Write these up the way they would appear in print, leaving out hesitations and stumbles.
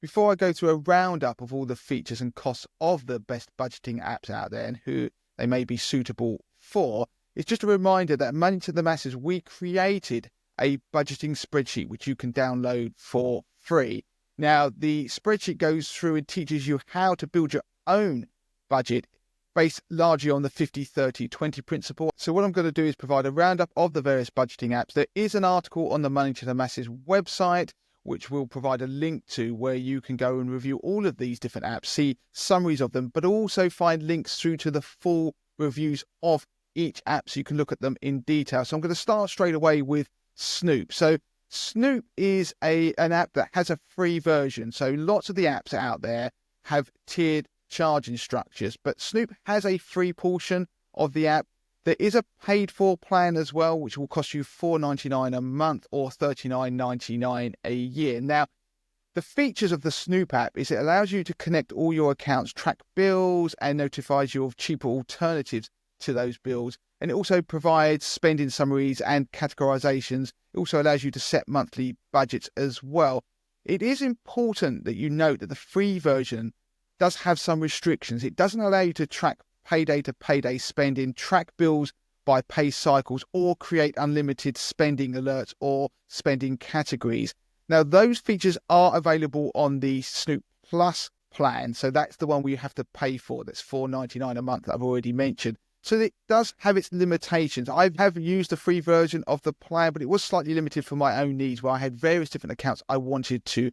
before I go through a roundup of all the features and costs of the best budgeting apps out there and who they may be suitable for, it's just a reminder that at Money to the Masses, we created a budgeting spreadsheet which you can download for free. Now, the spreadsheet goes through and teaches you how to build your own budget based largely on the 50-30-20 principle. So what I'm going to do is provide a roundup of the various budgeting apps. There is an article on the Money to the Masses website, which will provide a link to where you can go and review all of these different apps, see summaries of them, but also find links through to the full reviews of each app so you can look at them in detail. So I'm going to start straight away with Snoop. So Snoop is an app that has a free version. So lots of the apps out there have tiered charging structures, but Snoop has a free portion of the app. There is a paid for plan as well, which will cost you $4.99 a month or $39.99 a year. Now, the features of the Snoop app is it allows you to connect all your accounts, track bills, and notifies you of cheaper alternatives to those bills. And it also provides spending summaries and categorizations. It also allows you to set monthly budgets as well. It is important that you note that the free version does have some restrictions. It doesn't allow you to track payday to payday spending, track bills by pay cycles, or create unlimited spending alerts or spending categories. Now, those features are available on the Snoop Plus plan. So that's the one where you have to pay for. That's $4.99 a month that I've already mentioned. So it does have its limitations. I have used the free version of the plan, but it was slightly limited for my own needs, where I had various different accounts I wanted to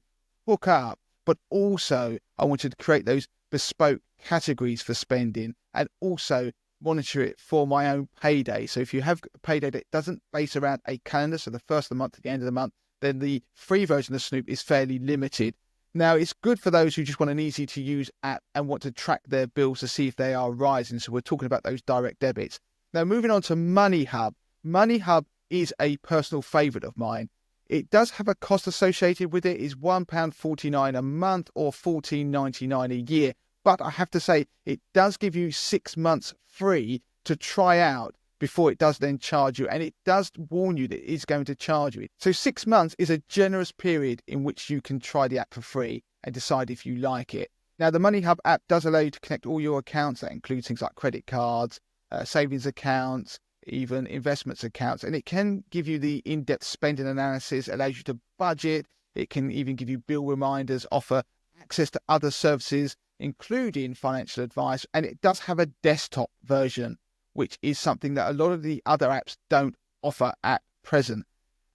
hook up, but also I wanted to create those bespoke categories for spending and also monitor it for my own payday. So if you have a payday that doesn't base around a calendar, so the first of the month to the end of the month, then the free version of Snoop is fairly limited. Now, it's good for those who just want an easy to use app and want to track their bills to see if they are rising. So we're talking about those direct debits. Now, moving on to MoneyHub. MoneyHub is a personal favorite of mine. It does have a cost associated with it. It's £1.49 a month or $14.99 a year. But I have to say, it does give you 6 months free to try out before it does then charge you. And it does warn you that it is going to charge you. So 6 months is a generous period in which you can try the app for free and decide if you like it. Now, the MoneyHub app does allow you to connect all your accounts. That includes things like credit cards, savings accounts, even investments accounts. And it can give you the in-depth spending analysis, allows you to budget. It can even give you bill reminders, offer access to other services, including financial advice. And it does have a desktop version, which is something that a lot of the other apps don't offer at present.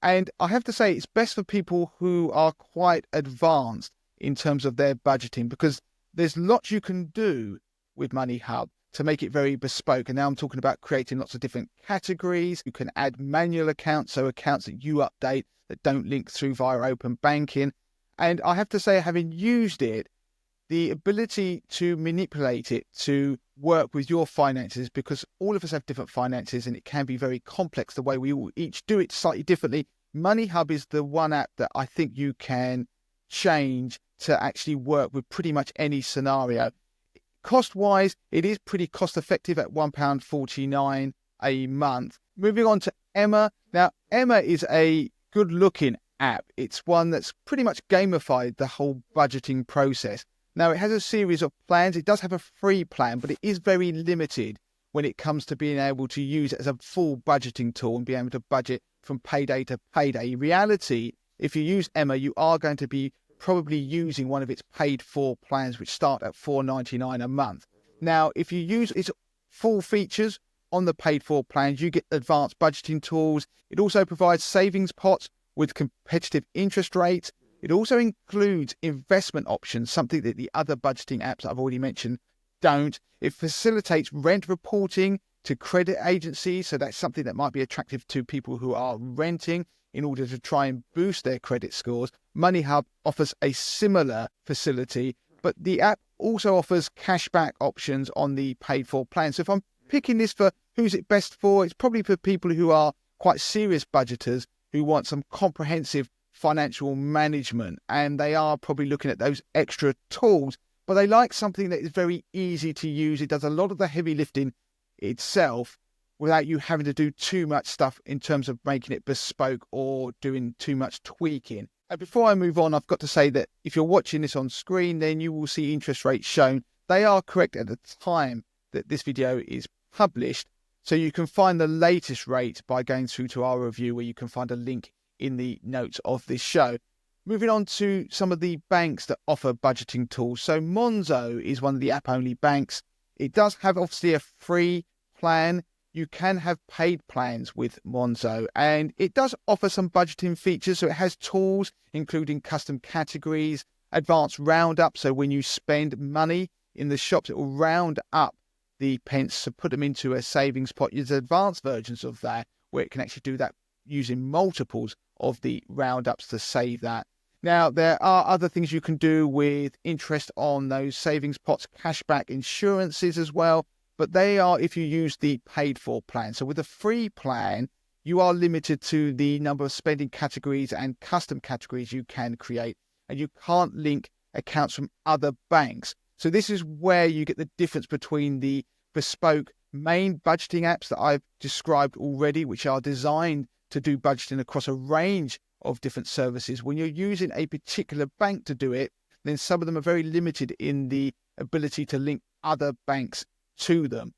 And I have to say, it's best for people who are quite advanced in terms of their budgeting, because there's lots you can do with MoneyHub to make it very bespoke. And now I'm talking about creating lots of different categories. You can add manual accounts, so accounts that you update that don't link through via open banking. And I have to say, having used it, the ability to manipulate it to work with your finances, because all of us have different finances and it can be very complex the way we all each do it slightly differently. MoneyHub is the one app that I think you can change to actually work with pretty much any scenario. Cost-wise, it is pretty cost-effective at £1.49 a month. Moving on to Emma. Now, Emma is a good-looking app. It's one that's pretty much gamified the whole budgeting process. Now, it has a series of plans. It does have a free plan, but it is very limited when it comes to being able to use it as a full budgeting tool and be able to budget from payday to payday. In reality, if you use Emma, you are going to be probably using one of its paid for plans, which start at $4.99 a month. Now, if you use its full features on the paid for plans, you get advanced budgeting tools. It also provides savings pots with competitive interest rates. It also includes investment options, something that the other budgeting apps I've already mentioned don't. It facilitates rent reporting to credit agencies, so that's something that might be attractive to people who are renting in order to try and boost their credit scores. MoneyHub offers a similar facility, but the app also offers cashback options on the paid for plan. So if I'm picking this for who's it best for, it's probably for people who are quite serious budgeters who want some comprehensive financial management, and they are probably looking at those extra tools, but they like something that is very easy to use. It does a lot of the heavy lifting itself without you having to do too much stuff in terms of making it bespoke or doing too much tweaking. And before I move on, I've got to say that if you're watching this on screen, then you will see interest rates shown. They are correct at the time that this video is published. So you can find the latest rate by going through to our review, where you can find a link in the notes of this show. Moving on to some of the banks that offer budgeting tools. So Monzo is one of the app-only banks. It does have obviously a free plan. You can have paid plans with Monzo, and it does offer some budgeting features. So it has tools, including custom categories, advanced roundup. So when you spend money in the shops, it will round up the pence to put them into a savings pot. There's advanced versions of that where it can actually do that using multiples of the roundups to save that. Now, there are other things you can do with interest on those savings pots, cashback, insurances as well. But they are if you use the paid for plan. So with a free plan, you are limited to the number of spending categories and custom categories you can create, and you can't link accounts from other banks. So this is where you get the difference between the bespoke main budgeting apps that I've described already, which are designed to do budgeting across a range of different services. When you're using a particular bank to do it, then some of them are very limited in the ability to link other banks to them.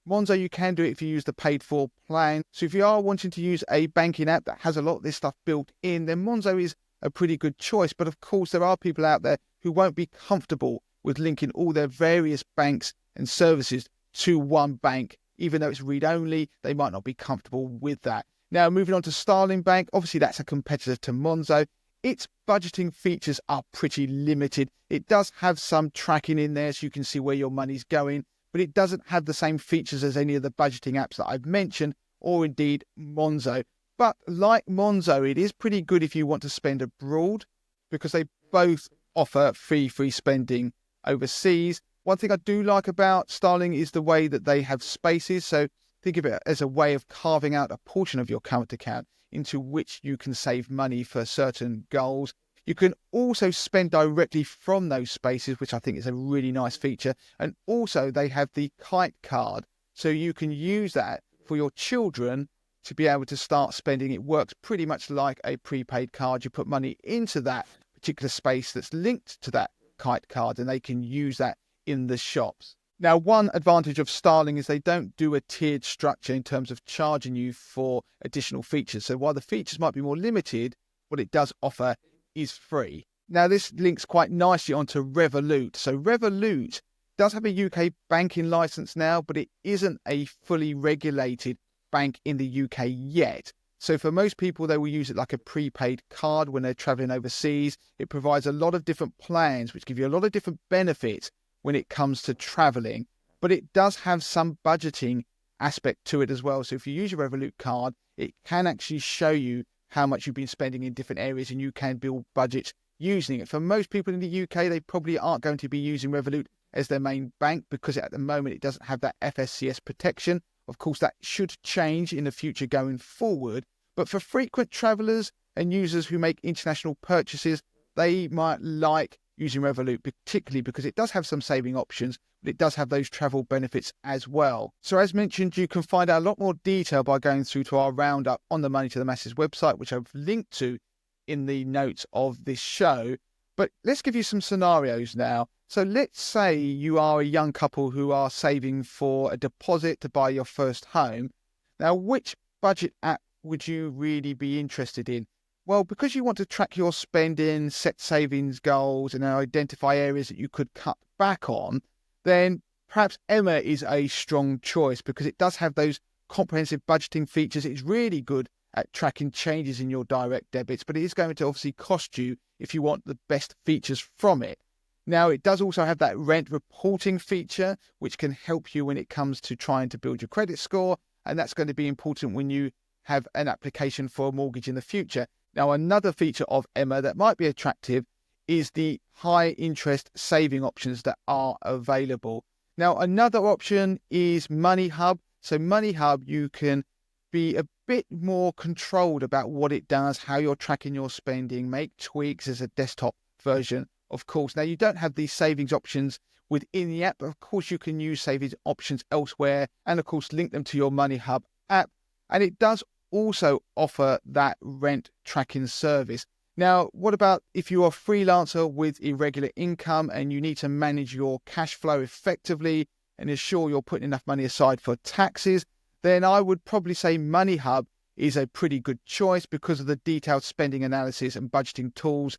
Monzo, you can do it if you use the paid for plan. So if you are wanting to use a banking app that has a lot of this stuff built in, then Monzo is a pretty good choice. But of course, there are people out there who won't be comfortable with linking all their various banks and services to one bank. Even though it's read only, they might not be comfortable with that. Now, moving on to Starling Bank, obviously that's a competitor to Monzo. Its budgeting features are pretty limited. It does have some tracking in there so you can see where your money's going, but it doesn't have the same features as any of the budgeting apps that I've mentioned, or indeed Monzo. But like Monzo, it is pretty good if you want to spend abroad, because they both offer free spending overseas. One thing I do like about Starling is the way that they have spaces. So think of it as a way of carving out a portion of your current account into which you can save money for certain goals. You can also spend directly from those spaces, which I think is a really nice feature. And also they have the kite card. So you can use that for your children to be able to start spending. It works pretty much like a prepaid card. You put money into that particular space that's linked to that kite card, and they can use that in the shops. Now, one advantage of Starling is they don't do a tiered structure in terms of charging you for additional features. So while the features might be more limited, what it does offer is free. Now, this links quite nicely onto Revolut. So Revolut does have a UK banking license now, but it isn't a fully regulated bank in the UK yet. So for most people, they will use it like a prepaid card when they're traveling overseas. It provides a lot of different plans, which give you a lot of different benefits when it comes to traveling, but it does have some budgeting aspect to it as well. So if you use your Revolut card, it can actually show you how much you've been spending in different areas, and you can build budgets using it. For most people in the UK, they probably aren't going to be using Revolut as their main bank, because at the moment it doesn't have that FSCS protection. Of course, that should change in the future going forward. But for frequent travelers and users who make international purchases, they might like using Revolut, particularly because it does have some saving options, but it does have those travel benefits as well. So as mentioned, you can find out a lot more detail by going through to our roundup on the Money to the Masses website, which I've linked to in the notes of this show. But let's give you some scenarios now. So let's say you are a young couple who are saving for a deposit to buy your first home. Now, which budget app would you really be interested in? Well, because you want to track your spending, set savings goals, and identify areas that you could cut back on, then perhaps Emma is a strong choice, because it does have those comprehensive budgeting features. It's really good at tracking changes in your direct debits, but it is going to obviously cost you if you want the best features from it. Now, it does also have that rent reporting feature, which can help you when it comes to trying to build your credit score, and that's going to be important when you have an application for a mortgage in the future. Now, another feature of Emma that might be attractive is the high interest saving options that are available. Now, another option is MoneyHub. So MoneyHub, you can be a bit more controlled about what it does, how you're tracking your spending, make tweaks as a desktop version, of course. Now, you don't have these savings options within the app, but of course you can use savings options elsewhere, and of course link them to your MoneyHub app. And it does also offer that rent tracking service. Now, what about if you are a freelancer with irregular income and you need to manage your cash flow effectively and ensure you're putting enough money aside for taxes? Then I would probably say MoneyHub is a pretty good choice because of the detailed spending analysis and budgeting tools.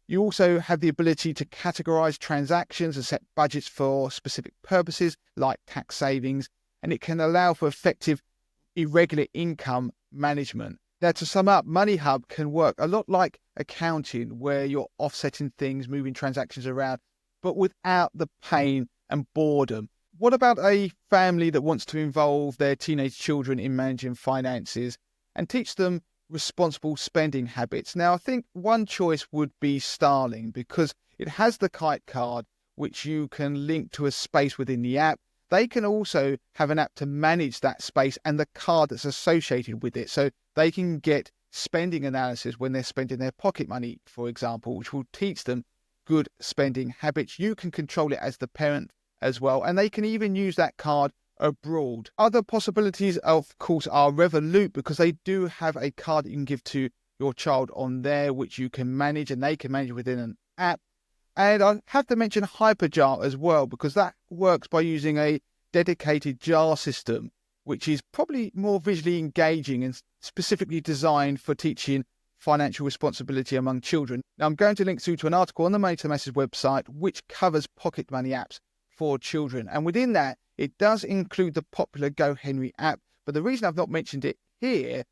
You also have the ability to categorize transactions and set budgets for specific purposes like tax savings, and it can allow for effective irregular income management. Now, to sum up, MoneyHub can work a lot like accounting, where you're offsetting things, moving transactions around, but without the pain and boredom. What about a family that wants to involve their teenage children in managing finances and teach them responsible spending habits? Now, I think one choice would be Starling because it has the kite card, which you can link to a space within the app. They can also have an app to manage that space and the card that's associated with it. So they can get spending analysis when they're spending their pocket money, for example, which will teach them good spending habits. You can control it as the parent as well, and they can even use that card abroad. Other possibilities, of course, are Revolut, because they do have a card that you can give to your child on there, which you can manage and they can manage within an app. And I have to mention Hyperjar as well, because that works by using a dedicated jar system, which is probably more visually engaging and specifically designed for teaching financial responsibility among children. Now, I'm going to link through to an article on the Money to the Masses website, which covers pocket money apps for children. And within that, it does include the popular GoHenry app. But the reason I've not mentioned it here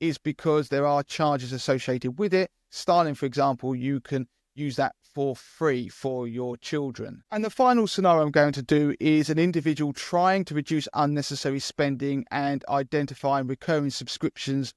is because there are charges associated with it. Starling, for example, you can use that for free for your children. And the final scenario I'm going to do is an individual trying to reduce unnecessary spending and identifying recurring subscriptions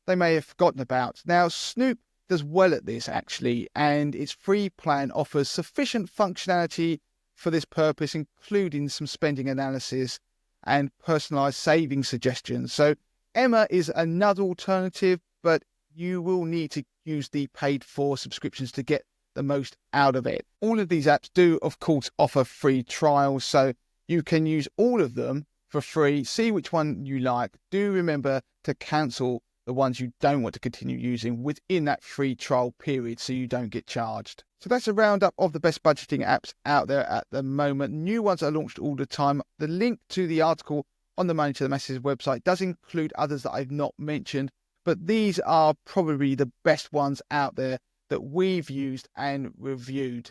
they may have forgotten about. Now, Snoop does well at this actually, and its free plan offers sufficient functionality for this purpose, including some spending analysis and personalized saving suggestions. So Emma is another alternative, but you will need to use the paid for subscriptions to get the most out of it. All of these apps do, of course, offer free trials, so you can use all of them for free, see which one you like. Do remember to cancel the ones you don't want to continue using within that free trial period so you don't get charged. So that's a roundup of the best budgeting apps out there at the moment. New ones are launched all the time. The link to the article on the Money to the Masses website does include others that I've not mentioned, but these are probably the best ones out there that we've used and reviewed.